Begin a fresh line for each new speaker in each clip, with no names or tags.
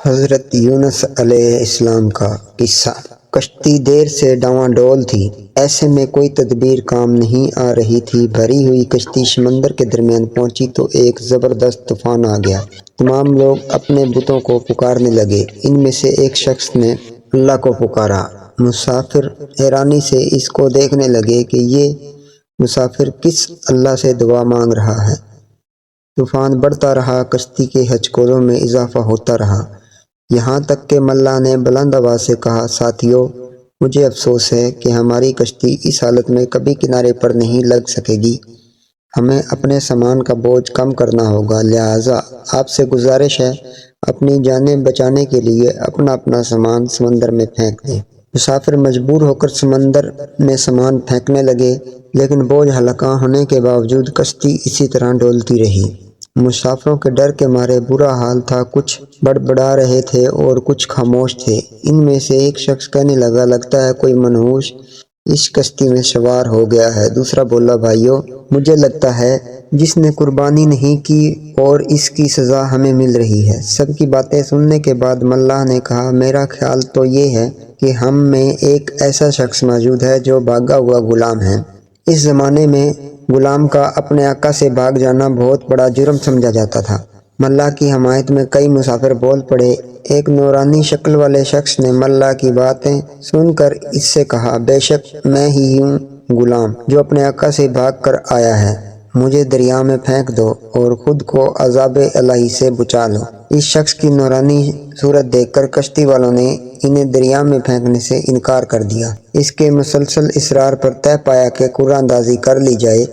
حضرت یونس علیہ السلام کا قصہ۔ کشتی دیر سے ڈاواڈول تھی، ایسے میں کوئی تدبیر کام نہیں آ رہی تھی۔ بھری ہوئی کشتی سمندر کے درمیان پہنچی تو ایک زبردست طوفان آ گیا۔ تمام لوگ اپنے بتوں کو پکارنے لگے۔ ان میں سے ایک شخص نے اللہ کو پکارا۔ مسافر حیرانی سے اس کو دیکھنے لگے کہ یہ مسافر کس اللہ سے دعا مانگ رہا ہے۔ طوفان بڑھتا رہا، کشتی کے ہچکولوں میں اضافہ ہوتا رہا، یہاں تک کہ ملا نے بلند آواز سے کہا، ساتھیو، مجھے افسوس ہے کہ ہماری کشتی اس حالت میں کبھی کنارے پر نہیں لگ سکے گی۔ ہمیں اپنے سامان کا بوجھ کم کرنا ہوگا، لہٰذا آپ سے گزارش ہے، اپنی جانیں بچانے کے لیے اپنا اپنا سامان سمندر میں پھینک دیں۔ مسافر مجبور ہو کر سمندر میں سامان پھینکنے لگے، لیکن بوجھ ہلکا ہونے کے باوجود کشتی اسی طرح ڈولتی رہی۔ مسافروں کے ڈر کے مارے برا حال تھا، کچھ بڑبڑا رہے تھے اور کچھ خاموش تھے۔ ان میں سے ایک شخص کہنے لگا، لگتا ہے کوئی منحوس اس کشتی میں سوار ہو گیا ہے۔ دوسرا بولا، بھائیو، مجھے لگتا ہے جس نے قربانی نہیں کی اور اس کی سزا ہمیں مل رہی ہے۔ سب کی باتیں سننے کے بعد ملا نے کہا، میرا خیال تو یہ ہے کہ ہم میں ایک ایسا شخص موجود ہے جو بھاگا ہوا غلام ہے۔ اس زمانے میں غلام کا اپنے آقا سے بھاگ جانا بہت بڑا جرم سمجھا جاتا تھا۔ ملا کی حمایت میں کئی مسافر بول پڑے۔ ایک نورانی شکل والے شخص نے ملا کی باتیں سن کر اس سے کہا، بے شک میں ہی ہوں غلام جو اپنے آقا سے بھاگ کر آیا ہے، مجھے دریا میں پھینک دو اور خود کو عذاب الہی سے بچا لو۔ اس شخص کی نورانی صورت دیکھ کر کشتی والوں نے انہیں دریا میں پھینکنے سے انکار کر دیا۔ اس کے مسلسل اصرار پر طے پایا کہ قرعہ اندازی کر لی جائے،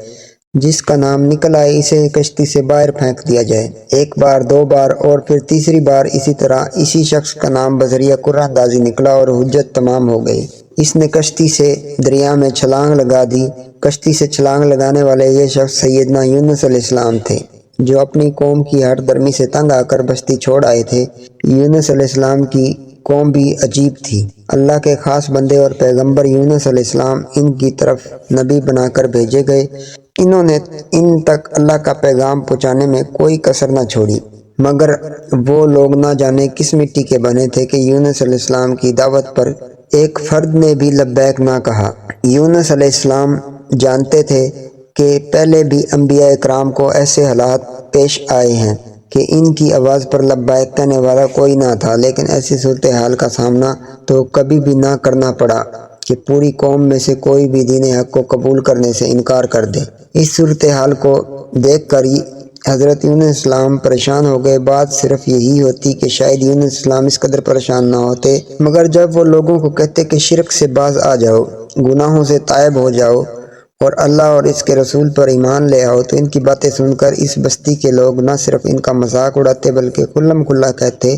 جس کا نام نکل آئے اسے کشتی سے باہر پھینک دیا جائے۔ ایک بار، دو بار اور پھر تیسری بار اسی طرح اسی شخص کا نام بذریعہ قرعہ اندازی نکلا اور حجت تمام ہو گئی۔ اس نے کشتی سے دریا میں چھلانگ لگا دی۔ کشتی سے چھلانگ لگانے والے یہ شخص سیدنا یونس علیہ السلام تھے، جو اپنی قوم کی ہر درمی سے تنگ آ کر بستی چھوڑ آئے تھے۔ یونس علیہ السلام کی قوم بھی عجیب تھی۔ اللہ کے خاص بندے اور پیغمبر یونس علیہ السلام ان کی طرف نبی بنا کر بھیجے گئے۔ انہوں نے ان تک اللہ کا پیغام پہنچانے میں کوئی کسر نہ چھوڑی، مگر وہ لوگ نہ جانے کس مٹی کے بنے تھے کہ یونس علیہ السلام کی دعوت پر ایک فرد نے بھی لبیک نہ کہا۔ یونس علیہ السلام جانتے تھے کہ پہلے بھی انبیاء اکرام کو ایسے حالات پیش آئے ہیں کہ ان کی آواز پر لبیک کہنے والا کوئی نہ تھا، لیکن ایسی صورتحال کا سامنا تو کبھی بھی نہ کرنا پڑا کہ پوری قوم میں سے کوئی بھی دین حق کو قبول کرنے سے انکار کر دے۔ اس صورتحال کو دیکھ کر حضرت یونس السلام پریشان ہو گئے۔ بات صرف یہی ہوتی کہ شاید یونس السلام اس قدر پریشان نہ ہوتے، مگر جب وہ لوگوں کو کہتے کہ شرک سے باز آ جاؤ، گناہوں سے تائب ہو جاؤ اور اللہ اور اس کے رسول پر ایمان لے آؤ، تو ان کی باتیں سن کر اس بستی کے لوگ نہ صرف ان کا مذاق اڑاتے بلکہ کھلم کھلا کہتے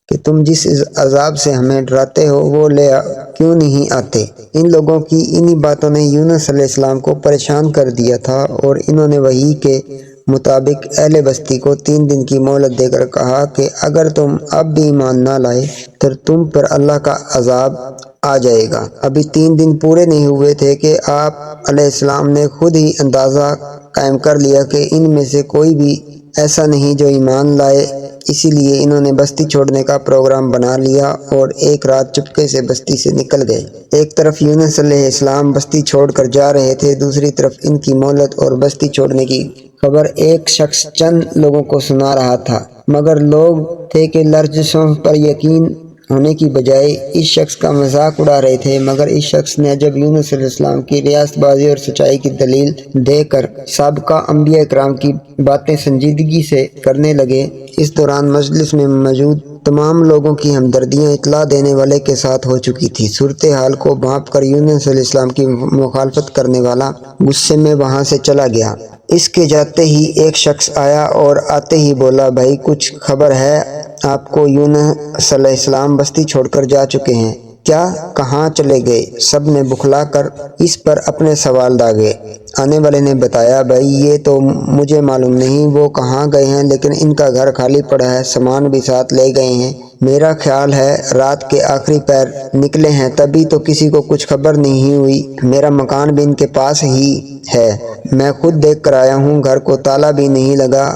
کہ تم جس عذاب سے ہمیں ڈراتے ہو وہ لے کیوں نہیں آتے۔ ان لوگوں کی انہی باتوں نے یونس علیہ السلام کو پریشان کر دیا تھا، اور انہوں نے وحی کے مطابق اہل بستی کو 3 دن کی مہلت دے کر کہا کہ اگر تم اب بھی ایمان نہ لائے تو تم پر اللہ کا عذاب آ جائے گا۔ ابھی 3 دن پورے نہیں ہوئے تھے کہ آپ علیہ السلام نے خود ہی اندازہ قائم کر لیا کہ ان میں سے کوئی بھی ایسا نہیں جو ایمان لائے، اسی لیے انہوں نے بستی چھوڑنے کا پروگرام بنا لیا اور ایک رات چپکے سے بستی سے نکل گئے۔ ایک طرف یونس علیہ السلام بستی چھوڑ کر جا رہے تھے، دوسری طرف ان کی مہلت اور بستی چھوڑنے کی خبر ایک شخص چند لوگوں کو سنا رہا تھا، مگر لوگ تھے کہ لرزشوں پر یقین ہونے کی بجائے اس شخص کا مذاق اڑا رہے تھے۔ مگر اس شخص نے جب یونس علیہ السلام کی ریاست بازی اور سچائی کی دلیل دے کر سابقہ انبیاء اکرام کی باتیں سنجیدگی سے کرنے لگے، اس دوران مجلس میں موجود تمام لوگوں کی ہمدردیاں اطلاع دینے والے کے ساتھ ہو چکی تھی۔ صورتحال کو بھانپ کر یونس علیہ السلام کی مخالفت کرنے والا غصے میں وہاں سے چلا گیا۔ اس کے جاتے ہی ایک شخص آیا اور آتے ہی بولا، بھائی کچھ خبر ہے آپ کو؟ یونس علیہ السلام بستی چھوڑ کر جا چکے ہیں کیا؟ کہاں چلے گئے؟ سب نے بکھلا کر اس پر اپنے سوال داغے۔ آنے والے نے بتایا، بھائی یہ تو مجھے معلوم نہیں وہ کہاں گئے ہیں، لیکن ان کا گھر خالی پڑا ہے، سامان بھی ساتھ لے گئے ہیں۔ میرا خیال ہے رات کے آخری پہر نکلے ہیں، تبھی تو کسی کو کچھ خبر نہیں ہوئی۔ میرا مکان بھی ان کے پاس ہی ہے، میں خود دیکھ کر آیا ہوں، گھر کو تالا بھی نہیں لگا،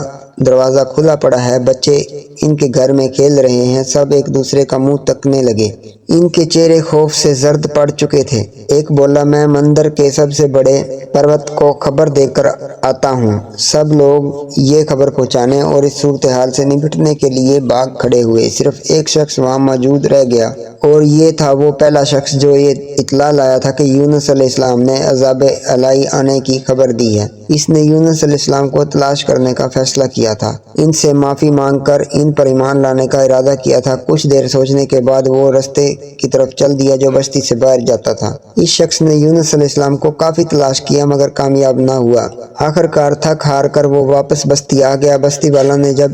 دروازہ کھلا پڑا ہے، بچے ان کے گھر میں کھیل رہے ہیں۔ سب ایک دوسرے کا منہ تکنے لگے۔ ان کے چہرے خوف سے زرد پڑ چکے تھے۔ ایک بولا، میں مندر کے سب سے بڑے پروت کو خبر دے کر آتا ہوں۔ سب لوگ یہ خبر پہنچانے اور اس صورتحال سے نمٹنے کے لیے بھاگ کھڑے ہوئے۔ صرف ایک شخص وہاں موجود رہ گیا، اور یہ تھا وہ پہلا شخص جو یہ اطلاع لایا تھا کہ یونس علیہ السلام نے عذاب الہی آنے کی خبر دی ہے۔ اس نے یونس علیہ السلام کو تلاش کرنے کا فیصلہ کیا تھا، ان سے معافی مانگ کر ان پر ایمان لانے کا ارادہ کیا تھا۔ کچھ دیر سوچنے کے بعد وہ رستے کی طرف چل دیا جو بستی سے باہر جاتا تھا۔ اس شخص نے یونس علیہ السلام کو کافی تلاش کیا مگر کامیاب نہ ہوا۔ آخر کار تھک ہار کر وہ واپس بستی آ گیا۔ بستی والا نے جب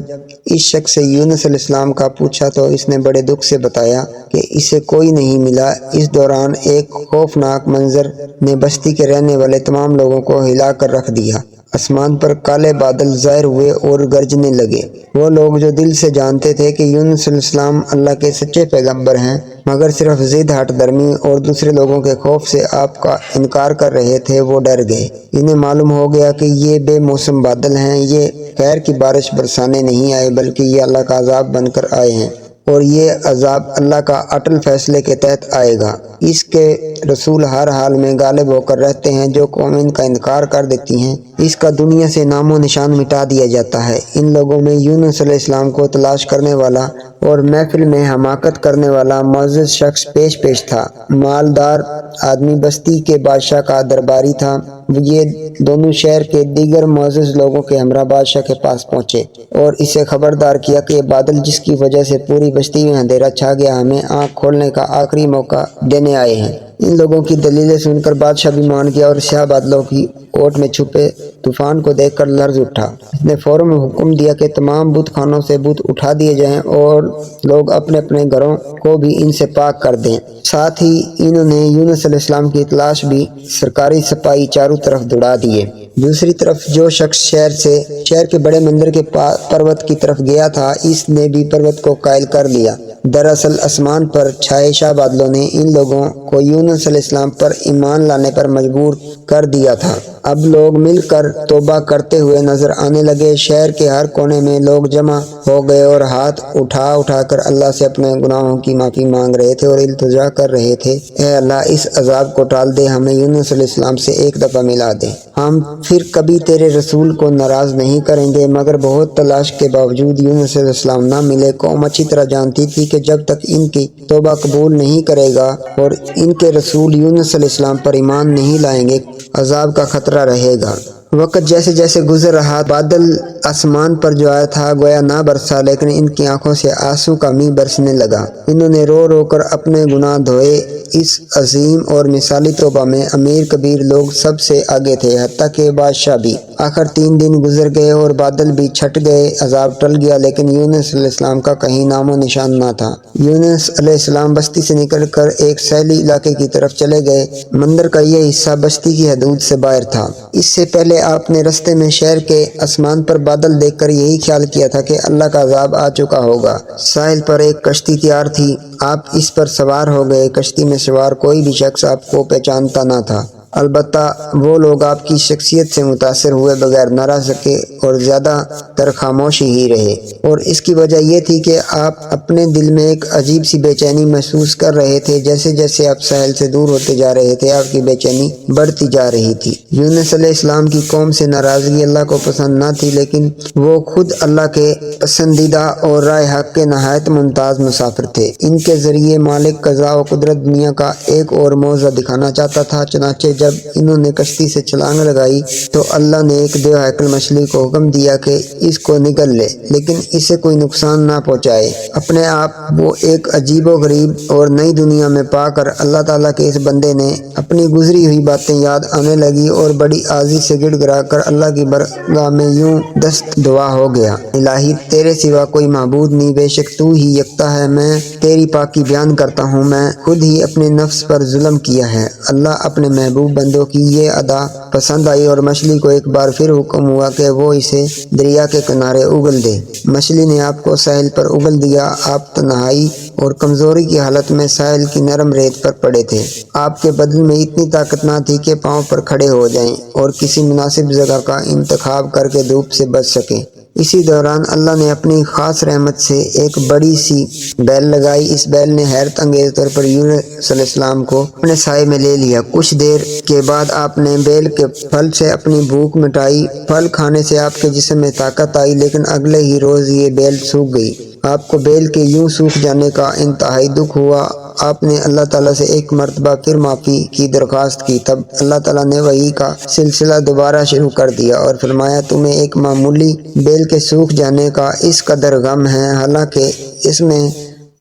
اس شخص سے یونس علیہ السلام کا پوچھا تو اس نے بڑے دکھ سے بتایا کہ اسے کوئی نہیں ملا۔ اس دوران ایک خوفناک منظر نے بستی کے رہنے والے تمام لوگوں کو ہلا کر رکھ دیا۔ آسمان پر کالے بادل ظاہر ہوئے اور گرجنے لگے۔ وہ لوگ جو دل سے جانتے تھے کہ یونس علیہ السلام اللہ کے سچے پیغمبر ہیں، مگر صرف ضد ہٹ درمی اور دوسرے لوگوں کے خوف سے آپ کا انکار کر رہے تھے، وہ ڈر گئے۔ انہیں معلوم ہو گیا کہ یہ بے موسم بادل ہیں، یہ خیر کی بارش برسانے نہیں آئے بلکہ یہ اللہ کا عذاب بن کر آئے ہیں، اور یہ عذاب اللہ کا اٹل فیصلے کے تحت آئے گا۔ اس کے رسول ہر حال میں غالب ہو کر رہتے ہیں۔ جو قوم ان کا انکار کر دیتی ہیں، اس کا دنیا سے نام و نشان مٹا دیا جاتا ہے۔ ان لوگوں میں یونس علیہ السلام کو تلاش کرنے والا اور محفل میں حماقت کرنے والا معزز شخص پیش تھا۔ مالدار آدمی بستی کے بادشاہ کا درباری تھا۔ یہ دونوں شہر کے دیگر معزز لوگوں کے ہمراہ بادشاہ کے پاس پہنچے اور اسے خبردار کیا کہ یہ بادل جس کی وجہ سے پوری بستی میں اندھیرا چھا گیا، ہمیں آنکھ کھولنے کا آخری موقع دینے آئے ہیں۔ ان لوگوں کی دلیلیں سن کر بادشاہ بھی مان گیا اور سیاہ بادلوں کی اوٹ میں چھپے طوفان کو دیکھ کر لرز اٹھا۔ اس نے فوراً حکم دیا کہ تمام بت خانوں سے بت اٹھا دیے جائیں اور لوگ اپنے اپنے گھروں کو بھی ان سے پاک کر دیں۔ ساتھ ہی انہوں نے یونس علیہ السلام کی تلاش بھی سرکاری سپاہی چاروں طرف دوڑا دیے۔ دوسری طرف جو شخص شہر کے بڑے مندر کے پروت کی طرف گیا تھا، اس نے بھی پروت کو قائل کر لیا۔ دراصل آسمان پر چھائے شاہ بادلوں نے ان لوگوں کو یونس علیہ السلام پر ایمان لانے پر مجبور کر دیا تھا۔ اب لوگ مل کر توبہ کرتے ہوئے نظر آنے لگے۔ شہر کے ہر کونے میں لوگ جمع ہو گئے اور ہاتھ اٹھا کر اللہ سے اپنے گناہوں کی معافی مانگ رہے تھے اور التجا کر رہے تھے، اے اللہ اس عذاب کو ٹال دے، ہمیں یونس علیہ السلام سے ایک دفعہ ملا دے، ہم پھر کبھی تیرے رسول کو ناراض نہیں کریں گے۔ مگر بہت تلاش کے باوجود یونس علیہ السلام نہ ملے۔ قوم اچھی طرح جانتی تھی کہ جب تک ان کی توبہ قبول نہیں کرے گا اور ان کے رسول یونس علیہ السلام پر ایمان نہیں لائیں گے، عذاب کا خطرہ رہے گا۔ وقت جیسے جیسے گزر رہا، بادل آسمان پر جو آیا تھا گویا نہ برسا، لیکن ان کی آنکھوں سے آنسو کا میںہ برسنے لگا۔ انہوں نے رو رو کر اپنے گناہ دھوئے۔ اس عظیم اور مثالی توبہ میں امیر کبیر لوگ سب سے آگے تھے، حتیٰ کہ بادشاہ بھی۔ آخر 3 دن گزر گئے اور بادل بھی چھٹ گئے، عذاب ٹل گیا، لیکن یونس علیہ السلام کا کہیں نام و نشان نہ تھا۔ یونس علیہ السلام بستی سے نکل کر ایک ساحلی علاقے کی طرف چلے گئے۔ مندر کا یہ حصہ بستی کی حدود سے باہر تھا۔ اس سے پہلے آپ نے رستے میں شہر کے آسمان پر بادل دیکھ کر یہی خیال کیا تھا کہ اللہ کا عذاب آ چکا ہوگا۔ ساحل پر ایک کشتی تیار تھی، آپ اس پر سوار ہو گئے۔ کشتی میں سوار کوئی بھی شخص آپ کو پہچانتا نہ تھا، البتہ وہ لوگ آپ کی شخصیت سے متاثر ہوئے بغیر نہ رہ سکے اور زیادہ تر خاموش ہی رہے، اور اس کی وجہ یہ تھی کہ آپ اپنے دل میں ایک عجیب سی بے چینی محسوس کر رہے تھے۔ جیسے جیسے آپ ساحل سے دور ہوتے جا رہے تھے، آپ کی بے چینی بڑھتی جا رہی تھی۔ یونس علیہ السلام کی قوم سے ناراضگی اللہ کو پسند نہ تھی، لیکن وہ خود اللہ کے پسندیدہ اور رائے حق کے نہایت ممتاز مسافر تھے۔ ان کے ذریعے مالک قضا و قدرت دنیا کا ایک اور معجزہ دکھانا چاہتا تھا۔ چنانچہ جب انہوں نے کشتی سے چھلانگ لگائی تو اللہ نے ایک دیو ہیکل مچھلی کو حکم دیا کہ اس کو نگل لے، لیکن اسے کوئی نقصان نہ پہنچائے۔ اپنے آپ وہ ایک عجیب و غریب اور نئی دنیا میں پا کر اللہ تعالیٰ کے اس بندے نے اپنی گزری ہوئی باتیں یاد آنے لگی اور بڑی عاجزی سے گڑ گڑا کر اللہ کی بارگاہ میں یوں دست دعا ہو گیا، الہی تیرے سوا کوئی معبود نہیں، بے شک تو ہی یکتا ہے، میں تیری پاکی بیان کرتا ہوں، میں خود ہی اپنے نفس پر ظلم کیا ہے۔ اللہ اپنے محبوب بندوں کی یہ ادا پسند آئی اور مچھلی کو ایک بار پھر حکم ہوا کہ وہ اسے دریا کے کنارے اگل دے۔ مچھلی نے آپ کو ساحل پر اگل دیا۔ آپ تنہائی اور کمزوری کی حالت میں ساحل کی نرم ریت پر پڑے تھے۔ آپ کے بدن میں اتنی طاقت نہ تھی کہ پاؤں پر کھڑے ہو جائیں اور کسی مناسب جگہ کا انتخاب کر کے دھوپ سے بچ سکیں۔ اسی دوران اللہ نے اپنی خاص رحمت سے ایک بڑی سی بیل لگائی۔ اس بیل نے حیرت انگیز طور پر یونس علیہ السلام کو اپنے سائے میں لے لیا۔ کچھ دیر کے بعد آپ نے بیل کے پھل سے اپنی بھوک مٹائی۔ پھل کھانے سے آپ کے جسم میں طاقت آئی، لیکن اگلے ہی روز یہ بیل سوکھ گئی۔ آپ کو بیل کے یوں سوکھ جانے کا انتہائی دکھ ہوا۔ آپ نے اللہ تعالیٰ سے ایک مرتبہ پھر معافی کی درخواست کی۔ تب اللہ تعالیٰ نے وحی کا سلسلہ دوبارہ شروع کر دیا اور فرمایا، تمہیں ایک معمولی بیل کے سوکھ جانے کا اس قدر غم ہے، حالانکہ اس میں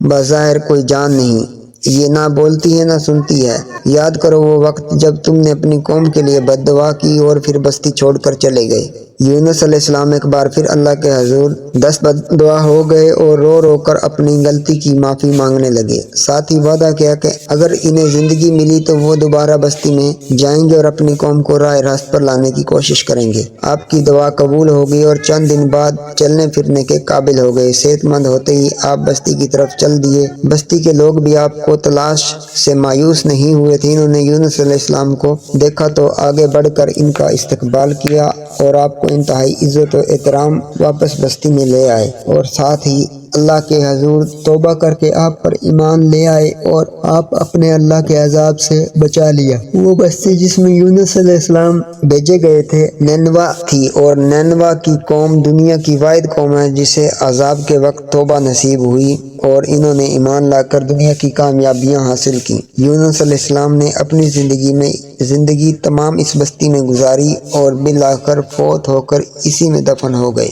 بظاہر کوئی جان نہیں، یہ نہ بولتی ہے نہ سنتی ہے۔ یاد کرو وہ وقت جب تم نے اپنی قوم کے لیے بد دعا کی اور پھر بستی چھوڑ کر چلے گئے۔ یونس علیہ السلام ایک بار پھر اللہ کے حضور دست بد دعا ہو گئے اور رو رو کر اپنی غلطی کی معافی مانگنے لگے۔ ساتھ ہی وعدہ کیا کہ اگر انہیں زندگی ملی تو وہ دوبارہ بستی میں جائیں گے اور اپنی قوم کو راہ راست پر لانے کی کوشش کریں گے۔ آپ کی دعا قبول ہو گئی اور چند دن بعد چلنے پھرنے کے قابل ہو گئے۔ صحت مند ہوتے ہی آپ بستی کی طرف چل دیے۔ بستی کے لوگ بھی آپ کو تلاش سے مایوس نہیں ہوئے تھے۔ انہوں نے یونس علیہ السلام کو دیکھا تو آگے بڑھ کر ان کا استقبال کیا اور آپ کو انتہائی عزت و احترام واپس بستی میں لے آئے، اور ساتھ ہی اللہ کے حضور توبہ کر کے آپ پر ایمان لے آئے اور آپ اپنے اللہ کے عذاب سے بچا لیا۔ وہ بستی جس میں یونس علیہ السلام بھیجے گئے تھے نینوا تھی، اور نینوا کی قوم دنیا کی واحد قوم ہے جسے عذاب کے وقت توبہ نصیب ہوئی اور انہوں نے ایمان لا کر دنیا کی کامیابیاں حاصل کی۔ یونس علیہ السلام نے اپنی زندگی تمام اس بستی میں گزاری اور بالآخر فوت ہو کر اسی میں دفن ہو گئے۔